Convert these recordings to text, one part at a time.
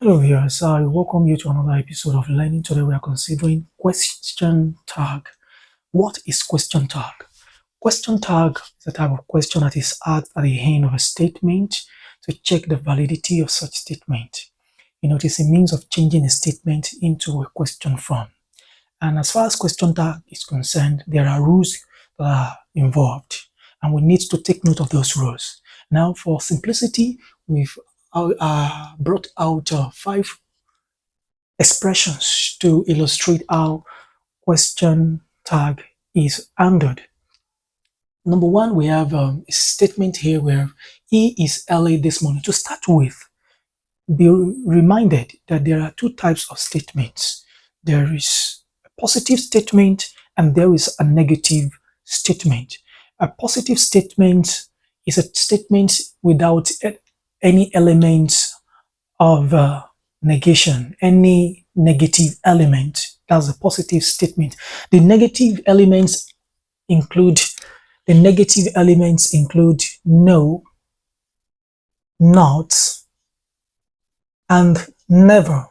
Hello viewers, I welcome you to another episode of Learning. Today we are considering question tag. What is question tag? Question tag is a type of question that is added at the end of a statement to check the validity of such statement. It is a means of changing a statement into a question form. And as far as question tag is concerned, there are rules that are involved, and we need to take note of those rules. Now, for simplicity, we've brought out 5 expressions to illustrate how question tag is handled. Number one, we have a statement here where he is early this morning. To start with, be reminded that there are two types of statements. There is a positive statement and there is a negative statement. A positive statement is a statement without any element of negation, any negative element. That's a positive statement. The negative elements include no, not, and never.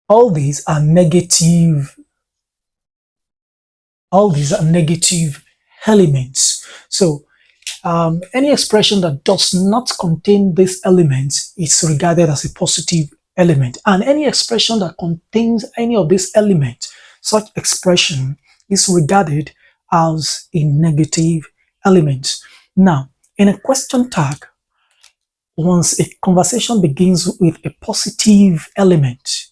All these are negative. All these are negative elements. So any expression that does not contain these elements is regarded as a positive element. And any expression that contains any of these elements, such expression is regarded as a negative element. Now, in a question tag, once a conversation begins with a positive element,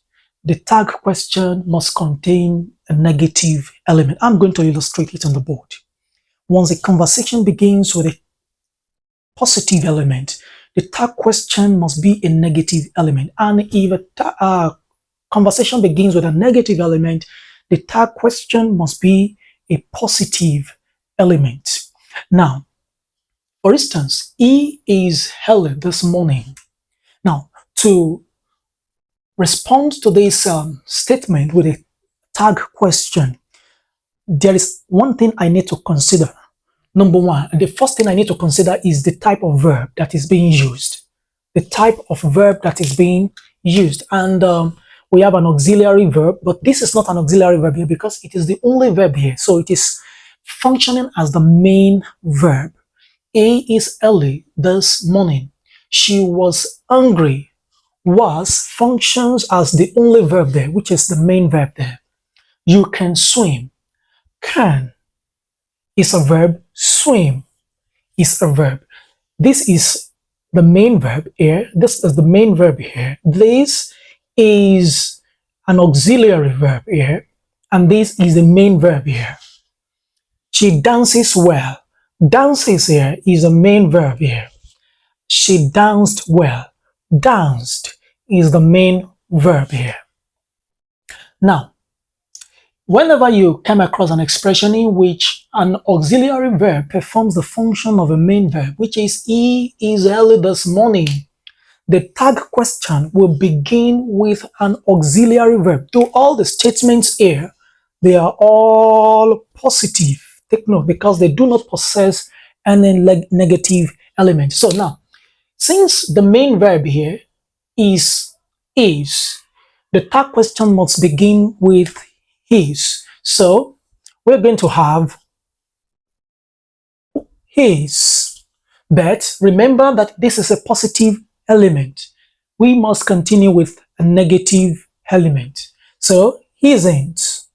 the tag question must contain a negative element. I'm going to illustrate it on the board. Once a conversation begins with a positive element, the tag question must be a negative element. And if a conversation begins with a negative element, the tag question must be a positive element. Now, for instance, he is early this morning. Now, to respond to this statement with a tag question, there is one thing I need to consider. Number one, the first thing I need to consider is the type of verb that is being used. The type of verb that is being used. And we have an auxiliary verb, but this is not an auxiliary verb here because it is the only verb here. So it is functioning as the main verb. A is early this morning. She was hungry. Was functions as the only verb there, which is the main verb there. You can swim. Can is a verb. Swim is a verb. This is the main verb here. This is the main verb here. This is an auxiliary verb here. And this is the main verb here. She dances well. Dances here is a main verb here. She danced well. Danced is the main verb here. Now, whenever you come across an expression in which an auxiliary verb performs the function of a main verb, which is he is early this morning, the tag question will begin with an auxiliary verb. To all the statements here, they are all positive. Take note, because they do not possess any negative element. So now, since the main verb here is, the tag question must begin with his. So we're going to have his. But remember that this is a positive element. We must continue with a negative element. So isn't.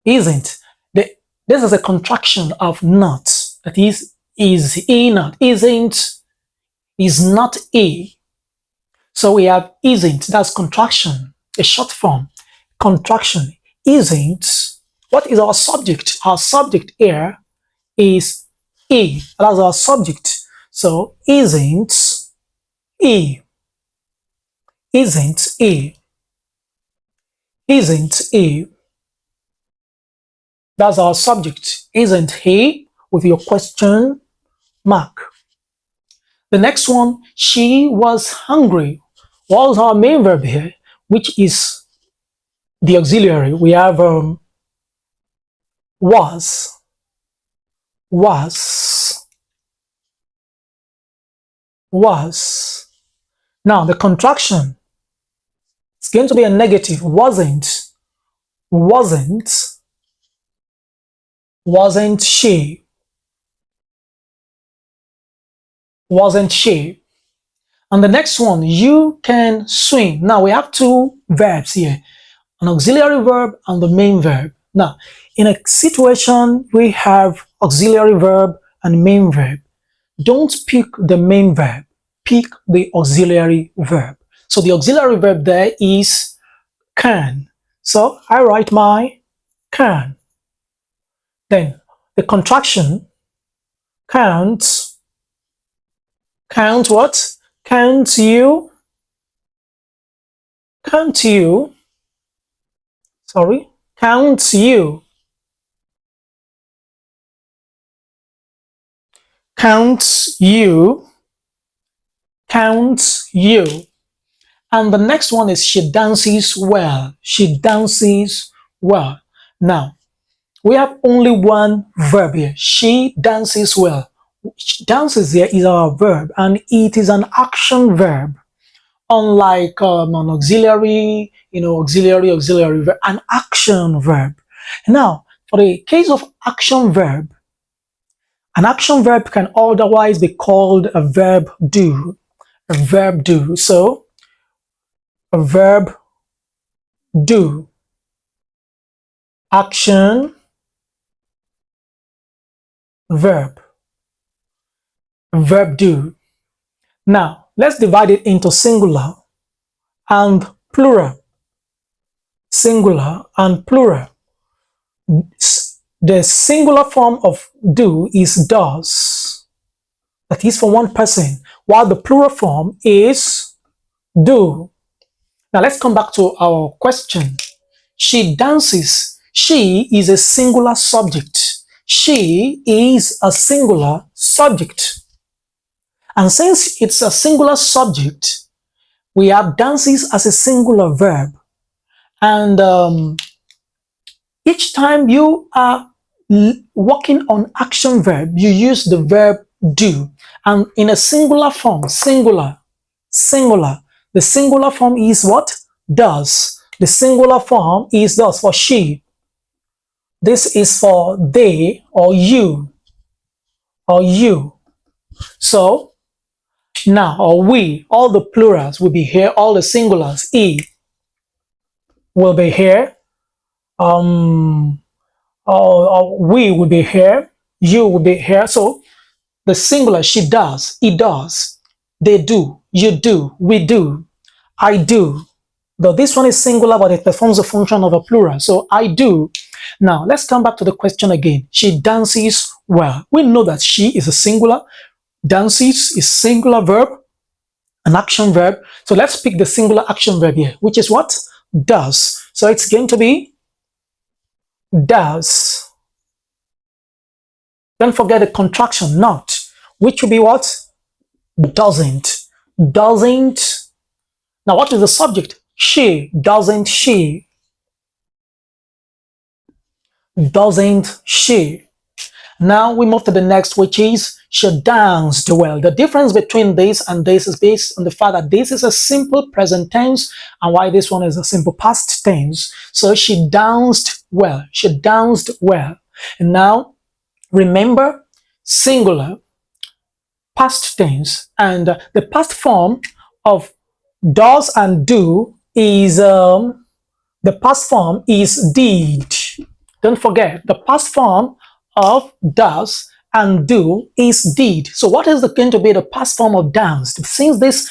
Isn't. This is a contraction of not. That is he not. Isn't is not a. So we have isn't. That's contraction. A short form. Contraction. Isn't. What is our subject? Our subject here is a. That's our subject. So isn't a. Isn't a. Isn't a. That's our subject. Isn't he? With your question mark. The next one, she was hungry. What was our main verb here, which is the auxiliary? We have was. Was. Now the contraction, it's going to be a negative. Wasn't, wasn't she, wasn't she. And the next one, you can swim. Now we have two verbs here, an auxiliary verb and the main verb. Now, in a situation we have auxiliary verb and main verb, don't pick the main verb, pick the auxiliary verb. So the auxiliary verb there is can. So I write my can. Then the contraction, count, count what? Count you, count you, sorry, count you, count you, count you. And the next one is she dances well. She dances well. Now, we have only one verb here. She dances well. Dances here is our verb and it is an action verb. Unlike an auxiliary, auxiliary verb, an action verb. Now, for the case of action verb, an action verb can otherwise be called a verb do. A verb do. So, a verb do. Action verb. Verb do. Now, let's divide it into singular and plural. Singular and plural. The singular form of do is does. That is for one person, while the plural form is do. Now let's come back to our question. She dances. She is a singular subject. She is a singular subject. And since it's a singular subject, we have dances as a singular verb. And each time you are working on action verb, you use the verb do. And in a singular form, singular, the singular form is what? Does. The singular form is does for she. This is for they or you. So now, or we, all the plurals will be here, all the singulars, e, will be here. We will be here, you will be here. So the singular, she does, he does, they do, you do, we do, I do. Though this one is singular, but it performs the function of a plural. So I do. Now let's come back to the question again. She dances well. We know that she is a singular. Dances is singular verb, an action verb. So let's pick the singular action verb here, which is what? Does. So it's going to be does. Don't forget the contraction, not, which will be what? Doesn't. Doesn't. Now what is the subject? She. Doesn't she. Doesn't she. Now we move to the next, which is she danced well. The difference between this and this is based on the fact that this is a simple present tense and why this one is a simple past tense. So she danced well. She danced well. And now remember, singular, past tense, and the past form of does and do is the past form is did. Don't forget, the past form of does and do is did. So what is going to be the past form of danced? Since this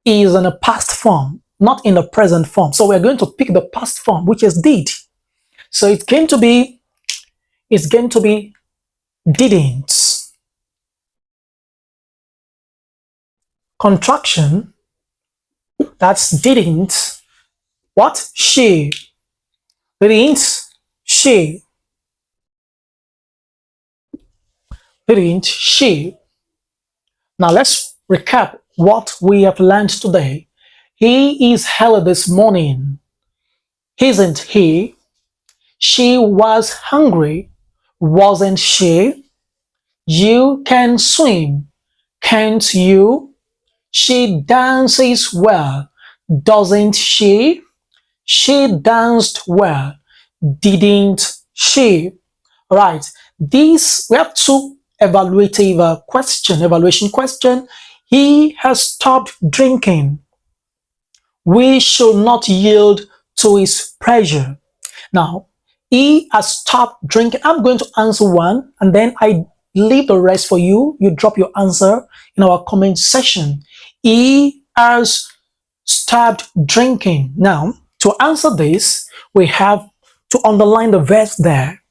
is in a past form, not in a present form, so we're going to pick the past form, which is did. So it's going to be didn't. Contraction, that's didn't. What? She. Didn't she. Didn't she. Now let's recap what we have learned today. He is early this morning. Isn't he? She was hungry. Wasn't she? You can swim. Can't you? She dances well, doesn't she? She danced well, didn't she? Right. These we have two evaluation question. He has stopped drinking. We should not yield to his pressure. Now, he has stopped drinking. I'm going to answer one and then I leave the rest for you. You drop your answer in our comment section. He has stopped drinking. Now, to answer this, we have to underline the verb there.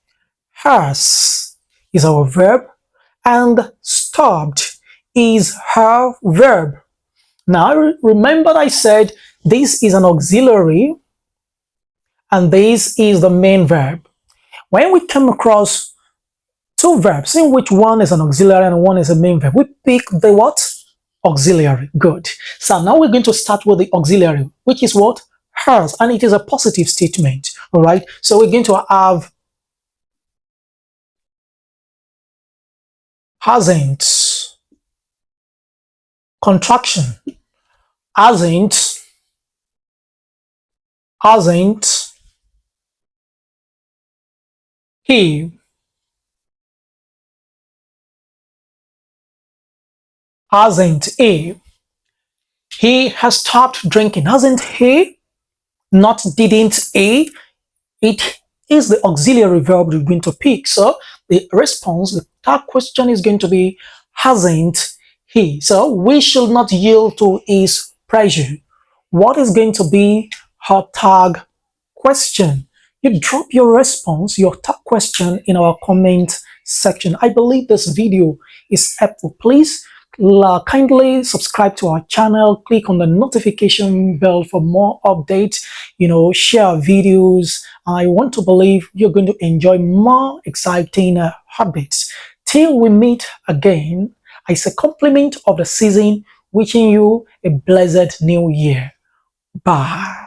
Has is our verb and stopped is her verb. Now, remember I said this is an auxiliary and this is the main verb. When we come across two verbs in which one is an auxiliary and one is a main verb, we pick the what? Auxiliary. Good. So now we're going to start with the auxiliary, which is what? Has, and it is a positive statement. All right. So we're going to have hasn't, contraction, hasn't, he, hasn't he. He has stopped drinking, hasn't he? Not didn't he. It is the auxiliary verb we're going to pick. So the response, the tag question is going to be hasn't he. So we should not yield to his pressure. What is going to be her tag question? You drop your response, your tag question in our comment section. I believe this video is helpful. Please kindly subscribe to our channel, click on the notification bell for more updates, share videos. I want to believe you're going to enjoy more exciting habits. Till we meet again, I say compliment of the season, wishing you a blessed new year. Bye.